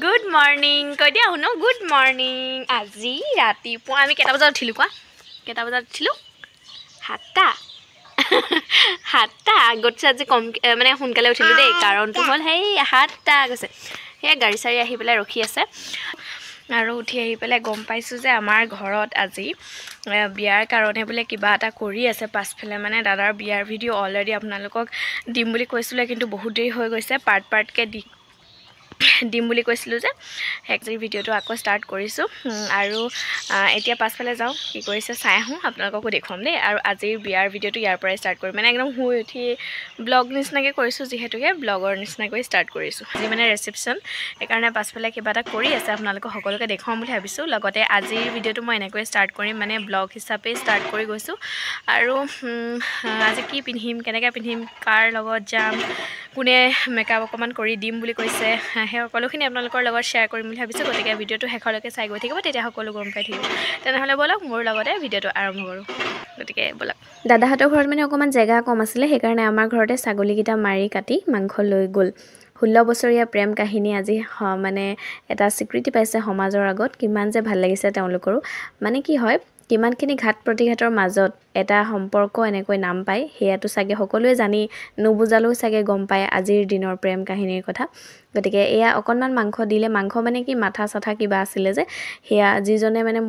good morning কৈ দিয়া শুনো গুড মৰ্ণিং আজি ৰাতিপুৱা আমি কেইটা বজাত উঠিলোঁ কোৱা কেইটা বজাত উঠিলোঁ 7টা আগতছে আজি কম মানে সোনকালে উঠিলোঁ দেই কাৰণটো হ'ল সেই 7টা গৈছে সেয়া গাড়ী চাৰি আহি পেলাই ৰখি আছে আৰু উঠি আহি পেলাই গম পাইছোঁ যে আমাৰ ঘৰত আজি বিয়াৰ কাৰণে বোলে কিবা এটা কৰি আছে পাছফালে মানে দাদাৰ বিয়াৰ ভিডিঅ' অলৰেডি আপোনালোকক দিম বুলি কৈছিলোঁ কিন্তু বহুত দেৰি হৈ গৈছে পাৰ্টকৈ দিম বুলি কৈছিলোঁ যে একচুৱেলি ভিডিঅ'টো আকৌ ষ্টাৰ্ট কৰিছোঁ আৰু এতিয়া পাছফালে যাওঁ কি কৰিছে চাই আহোঁ আপোনালোককো দেখুৱাম দেই আৰু আজিৰ বিয়াৰ ভিডিঅ'টো ইয়াৰ পৰাই ষ্টাৰ্ট কৰিম মানে একদম শুই উঠি ব্লগ নিচিনাকৈ কৰিছোঁ যিহেতুকে ব্লগৰ নিচিনাকৈ ষ্টাৰ্ট কৰিছোঁ আজি মানে ৰিচেপশ্যন সেইকাৰণে পাছফালে কিবা এটা কৰি আছে আপোনালোকক সকলোকে দেখুৱাম বুলি ভাবিছোঁ লগতে আজিৰ ভিডিঅ'টো মই এনেকৈ ষ্টাৰ্ট কৰিম মানে ব্লগ হিচাপে ষ্টাৰ্ট কৰি গৈছোঁ আৰু আজি কি পিন্ধিম কেনেকৈ পিন্ধিম কাৰ লগত যাম কোনে মেকআপ অকণমান কৰি দিম বুলি কৈছে সেই সকলোখিনি আপোনালোকৰ লগত শ্বেয়াৰ কৰিম বুলি ভাবিছোঁ গতিকে ভিডিঅ'টো শেষলৈকে চাই গৈ থাকিব তেতিয়া সকলো গম পাই থাকিব তেনেহ'লে ব'লক মোৰ লগতে ভিডিঅ'টো আৰম্ভ কৰোঁ গতিকে ব'লক দাদাহঁতৰ ঘৰত মানে অকণমান জেগা কম আছিলে সেইকাৰণে আমাৰ ঘৰতে ছাগলীকেইটা মাৰি কাটি মাংস লৈ গ'ল 16 বছৰীয়া প্ৰেম কাহিনী আজি মানে এটা স্বীকৃতি পাইছে সমাজৰ আগত কিমান যে ভাল লাগিছে তেওঁলোকৰো মানে কি হয় কিমানখিনি ঘাত প্ৰতিঘাতৰ মাজত এটা সম্পৰ্ক এনেকৈ নাম পায় সেয়াটো চাগে সকলোৱে জানি নুবুজালেও চাগে গম পায় আজিৰ দিনৰ প্ৰেম কাহিনীৰ কথা গতিকে এয়া অকণমান মাংস দিলে মাংস মানে কি মাথা চাথা কিবা আছিলে যে সেয়া যিজনে মানে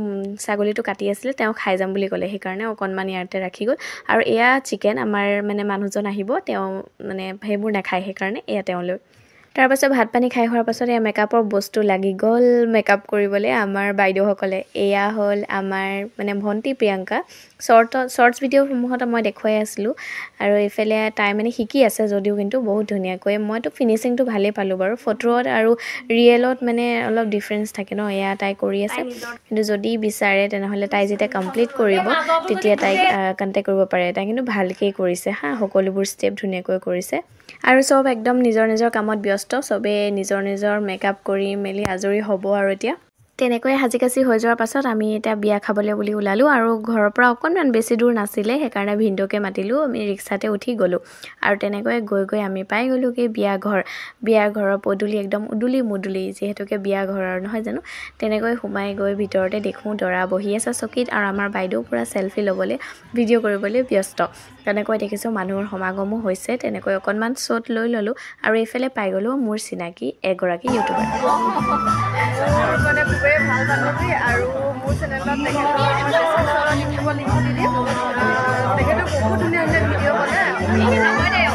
ছাগলীটো কাটি আছিলে তেওঁ খাই যাম বুলি ক'লে সেইকাৰণে অকণমান ইয়াতে ৰাখি গ'ল আৰু এয়া চিকেন আমাৰ মানে মানুহজন আহিব তেওঁ মানে সেইবোৰ নাখায় সেইকাৰণে এয়া তেওঁলৈ তাৰপাছত ভাত পানী খাই হোৱাৰ পাছত এয়া মেকআপৰ বস্তু লাগি গ'ল মেকআপ কৰিবলৈ আমাৰ বাইদেউসকলে এয়া হ'ল আমাৰ মানে ভণ্টি প্ৰিয়ংকা শ্বৰ্টছ ভিডিঅ'সমূহত মই দেখুৱাই আছিলোঁ আৰু এইফালে তাই মানে শিকি আছে যদিও কিন্তু বহুত ধুনীয়াকৈ মইতো ফিনিচিংটো ভালেই পালোঁ বাৰু ফটোত আৰু ৰিয়েলত মানে অলপ ডিফাৰেঞ্চ থাকে ন এয়া তাই কৰি আছে কিন্তু যদি বিচাৰে তেনেহ'লে তাই যেতিয়া কমপ্লিট কৰিব তেতিয়া তাইক কণ্টেক্ট কৰিব পাৰে তাই কিন্তু ভালকৈ কৰিছে হা সকলোবোৰ ষ্টেপ ধুনীয়াকৈ কৰিছে আৰু চব একদম নিজৰ নিজৰ কামত ব্যস্ত চবে নিজৰ নিজৰ মেকআপ কৰি মেলি আজৰি হ'ব আৰু এতিয়া তেনেকৈ সাজি কাচি হৈ যোৱাৰ পাছত আমি এতিয়া বিয়া খাবলৈ বুলি ওলালোঁ আৰু ঘৰৰ পৰা অকণমান বেছি দূৰ নাছিলে সেইকাৰণে ভিনদেউকে মাতিলোঁ আমি ৰিক্সাতে উঠি গ'লোঁ আৰু তেনেকৈ গৈ আমি পাই গ'লোঁগৈ বিয়া ঘৰৰ পদূলি একদম উদুলি মুদুলি যিহেতুকে বিয়া ঘৰৰ নহয় জানো তেনেকৈ সোমাই গৈ ভিতৰতে দেখোঁ দৰা বহি আছে চকীত আৰু আমাৰ বাইদেউ পূৰা চেলফি ল'বলৈ ভিডিঅ' কৰিবলৈ ব্যস্ত তেনেকৈ দেখিছোঁ মানুহৰ সমাগমো হৈছে তেনেকৈ অকণমান শ্বট লৈ ল'লোঁ আৰু এইফালে পাই গ'লোঁ মোৰ চিনাকি এগৰাকী ইউটিউবাৰ মানে খুবেই ভাল বান্ধৱী আৰু মোৰ চেনেলত তেখেতৰ ইউটিউবৰ লিংকটো দি দিম তেখেতে বহুত ধুনীয়া ধুনীয়া ভিডিঅ' বনায়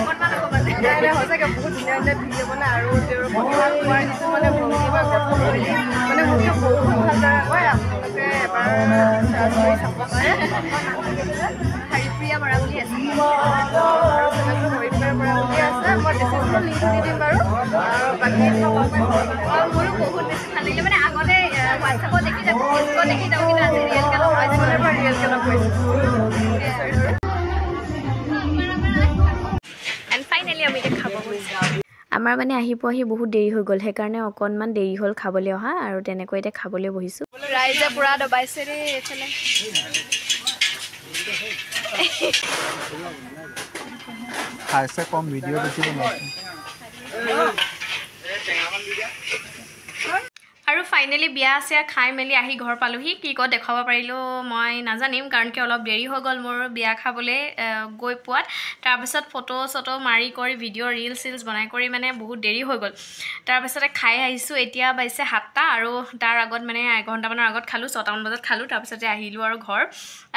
সঁচাকৈ বহুত ধুনীয়া ধুনীয়া ভিডিঅ' বনায় আৰু তেওঁৰ কথা কোৱাৰ যিটো মানে ভংগী বা গঠন শৈলী মানে মোতকৈ বহুত ভালদৰে কয় আপোনালোকে এবাৰ চাৰ্চ কৰি চাব পাৰে হৰিপ্ৰিয়া বৰা বুলি আছে হৰিপ্ৰিয়া বৰা বুলি আছে মই ডিছক্ৰিপশ্যন লিংকটো দি দিম বাৰু আৰু বাকী মোৰো বহুত বেছি ভাল লাগিলে মানে আগতে হোৱাটছএপত দেখি থাকোঁ ফেচবুকত দেখি থাকোঁ কিন্তু আজি ৰিয়েলকৈ লগ পাইছোঁ ৰিয়েলকৈ লগ পাইছোঁ এণ্ড ফাইনেলি আমি এতিয়া খাব গৈছোঁ আমাৰ মানে আহি বহুত দেৰি হৈ গ'ল সেইকাৰণে অকণমান দেৰি হ'ল খাবলৈ অহা আৰু তেনেকৈ এতিয়া খাবলৈ বহিছোঁ ৰাইজে পূৰা দবাইছে দেই এইফালে খাইছে কম ভিডিঅ' বেছি বনাইছে আৰু ফাইনেলি বিয়া চিয়া খাই মেলি আহি ঘৰ পালোহি কি ক'ত দেখাব পাৰিলোঁ মই নাজানিম কাৰণ কি অলপ দেৰি হৈ গ'ল মোৰ বিয়া খাবলৈ গৈ পোৱাত তাৰপিছত ফটো চটো মাৰি কৰি ভিডিঅ' ৰিলছ বনাই কৰি মানে বহুত দেৰি হৈ গ'ল তাৰপিছতে খাই আহিছোঁ এতিয়া বাজিছে 7টা আৰু তাৰ আগত মানে এঘণ্টামানৰ আগত খালোঁ 6টামান বজাত খালোঁ তাৰপিছতে আহিলোঁ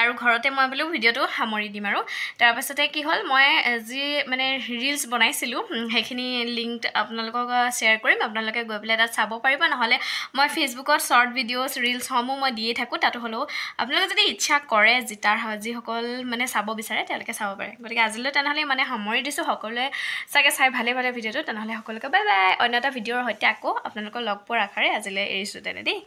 আৰু ঘৰতে মই বোলো ভিডিঅ'টো সামৰি দিম আৰু তাৰপিছতে কি হ'ল মই যি মানে ৰিলছ বনাইছিলোঁ সেইখিনি লিংক আপোনালোকক শ্বেয়াৰ কৰিম আপোনালোকে গৈ পেলাই তাত চাব পাৰিব নহ'লে মই ফেচবুকত শ্বৰ্ট ভিডিঅ'ছ ৰিলছসমূহ মই দিয়ে থাকোঁ তাতো হ'লেও আপোনালোকে যদি ইচ্ছা কৰে যিসকল মানে চাব বিচাৰে তেওঁলোকে চাব পাৰে গতিকে আজিলৈ তেনেহ'লে মানে সামৰি দিছোঁ সকলোৱে চাগে চাই ভালে ভিডিঅ'টো তেনেহ'লে সকলোকে বাই বাই অন্য এটা ভিডিঅ'ৰ সৈতে আকৌ আপোনালোকক লগ পোৱাৰ আশাৰে আজিলৈ এৰিছোঁ তেনে দেই